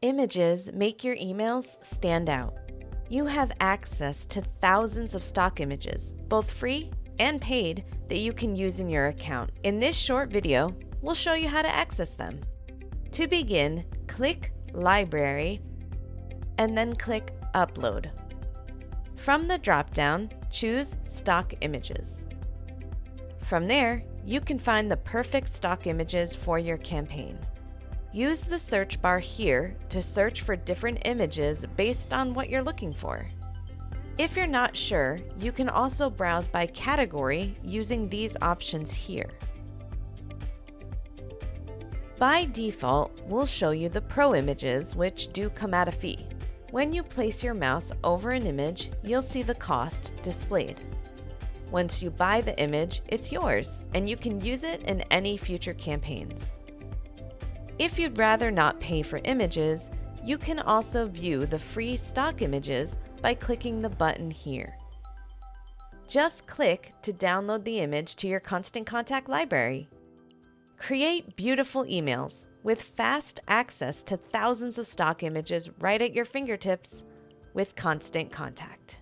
Images make your emails stand out. You have access to thousands of stock images, both free and paid, that you can use in your account. In this short video, we'll show you how to access them. To begin, click Library and then click Upload. From the drop-down, choose Stock Images. From there, you can find the perfect stock images for your campaign. Use the search bar here to search for different images based on what you're looking for. If you're not sure, you can also browse by category using these options here. By default, we'll show you the Pro images, which do come at a fee. When you place your mouse over an image, you'll see the cost displayed. Once you buy the image, it's yours, and you can use it in any future campaigns. If you'd rather not pay for images, you can also view the free stock images by clicking the button here. Just click to download the image to your Constant Contact library. Create beautiful emails with fast access to thousands of stock images right at your fingertips with Constant Contact.